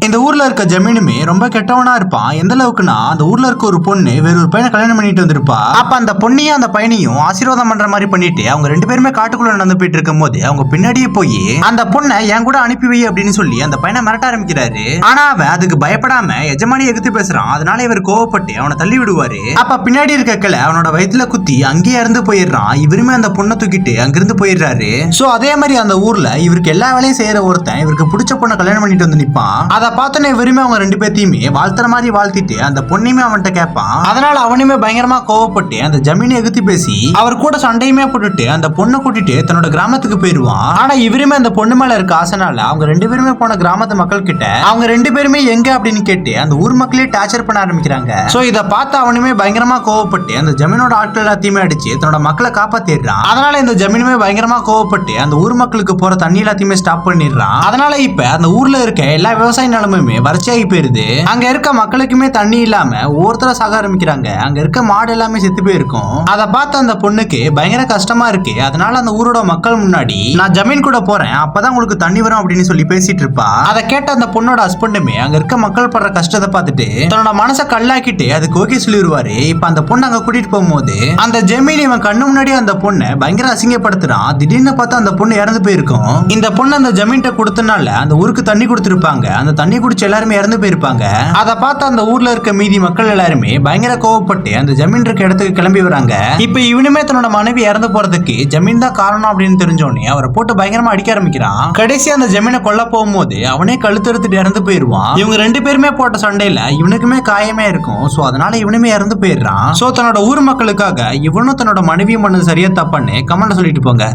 இந்த ஊர்ல இருக்க ஜமீனுமே ரொம்ப கெட்டவனா இருப்பான். எந்த அளவுக்குன்னா அந்த ஊர்ல இருக்க ஒரு பொண்ணு வேற ஒரு பையனை கல்யாணம் பண்ணிட்டு வந்திருப்பா. அப்ப அந்த பொண்ணையும் அந்த பையனையும் ஆசீர்வாதம் பண்ற மாதிரி பண்ணிட்டு அவங்க ரெண்டு பேருமே காட்டுக்குள்ள நடந்து போயிட்டு இருக்கும் போது அவங்க பின்னாடியே போய் அந்த பொண்ணை என் கூட அனுப்பி வை அப்படின்னு சொல்லி அந்த பையனை மிரட்ட ஆரம்பிக்கிறாரு. ஆனா அவன் அதுக்கு பயப்படாம எஜமானி எகுத்து பேசுறான். அதனால இவர் கோவப்பட்டு அவனை தள்ளி விடுவாரு. அப்ப பின்னாடி இருக்க கிளை அவனோட வயிற்றுல குத்தி அங்கேயே இறந்து போயிடுறான். இவருமே அந்த பொண்ணை தூக்கிட்டு அங்கிருந்து போயிடுறாரு. சோ அதே மாதிரி அந்த ஊர்ல இவருக்கு எல்லா வேலையும் செய்யற ஒருத்தன் இவருக்கு பிடிச்ச பொண்ணை கல்யாணம் பண்ணிட்டு வந்து நிப்பான். அதை பார்த்தோன்னே இவருமே அவங்க ரெண்டு பேர்த்தையுமே வாழ்த்துற மாதிரி வாழ்த்திட்டு அந்த பொண்ணையுமே அவன்கிட்ட கேட்பான். அதனால அவனுமே பயங்கரமா கோவப்பட்டு அந்த ஜமீனை எகுத்தி பேசி அவர் கூட சண்டையுமே போட்டுட்டு அந்த பொண்ணை கூட்டிட்டு தன்னோட கிராமத்துக்கு போயிருவான். ஆனா இவருமே அந்த பொண்ணு மேல இருக்க ஆசைனால அவங்க ரெண்டு பேருமே போன கிராமத்து மக்கள் கிட்ட அவங்க ரெண்டு பேருமே எங்க அப்படின்னு கேட்டு அந்த ஊர் மக்களே டார்ச்சர் பண்ண ஆரம்பிக்கிறாங்க. சோ இதை பார்த்து அவனுமே பயங்கரமா கோவப்பட்டு அந்த ஜமீனோட ஆட்கள் எல்லாத்தையுமே அடிச்சு தன்னோட மக்களை காப்பாத்திடுறான். அதனால இந்த ஜமீனுமே பயங்கரமா கோவப்பட்டு அந்த ஊர் மக்களுக்கு போற தண்ணி எல்லாத்தையுமே ஸ்டாப் பண்ணிடுறான். அதனால இப்ப அந்த ஊர்ல இருக்க எல்லா விவசாய நிலமுமே வறட்சியாகி போயிருது. அங்க இருக்க மக்களுக்குமே தண்ணி இல்லாம ஒவ்வொருத்தர சாக ஆரம்பிக்கிறாங்க. அங்க இருக்க மாடு எல்லாமே செத்து போயிருக்கும். அதை பார்த்து அந்த பொண்ணுக்கு பயங்கர கஷ்டமா இருக்கு. அதனால அந்த ஊரோட மக்கள் முன்னாடி நான் ஜமீன் கூட போறேன், அப்பதான் உங்களுக்கு தண்ணி வரும் அப்படின்னு சொல்லி பேசிட்டு இருப்பா. அதை கேட்ட அந்த பொண்ணோட ஹஸ்பண்டுமே அங்க இருக்க மக்கள் படுற கஷ்டத்தை பார்த்துட்டு தன்னோட மனசை கல்லாக்கிட்டு அதுக்கு ஓகே சொல்லிடுவாரு. இப்ப அந்த பொண்ணு அங்க கூட்டிட்டு போகும்போது அந்த ஜமீன் இவன் கண்ணு முன்னாடி அந்த பொண்ணை பயங்கர அசிங்கப்படுத்துறான். திடீர்னு பார்த்தா அந்த பொண்ணு இறந்து போயிருக்கும். இந்த பொண்ணு அந்த ஜமீன்ட்ட கொடுத்தனால அந்த ஊருக்கு தண்ணி கொடுத்துருப்பாங்க. அந்த தண்ணி குடிச்சு எல்லாருமே இறந்து போயிருப்பாங்க. அதை பார்த்து அந்த ஊர்ல இருக்க மீதி மக்கள் எல்லாருமே பயங்கர கோவப்பட்டு அந்த ஜமீன் இருக்க இடத்துக்கு கிளம்பி வராங்க. இப்ப இவனுமே தன்னோட மனைவி இறந்து போறதுக்கு ஜமீன் தான் காரணம் அப்படின்னு தெரிஞ்சோடனே அவரை போட்டு பயங்கரமா அடிக்க ஆரம்பிக்கிறான். கடைசி அந்த ஜமீனை கொல்ல போகும்போது அவனே கழுத்தெடுத்துட்டு இறந்து போயிருவான். இவங்க ரெண்டு பேருமே போட்ட சண்டையில இவனுக்குமே காயமே இருக்கும். சோ அதனால இவனுமே இறந்து போயிடுறான். சோ தன்னோட ஊர் மக்களுக்காக இவனும் தன்னோட மனைவியும் பண்ணது சரியா தப்பான்னு கமெண்ட்ல சொல்லிட்டு போங்க.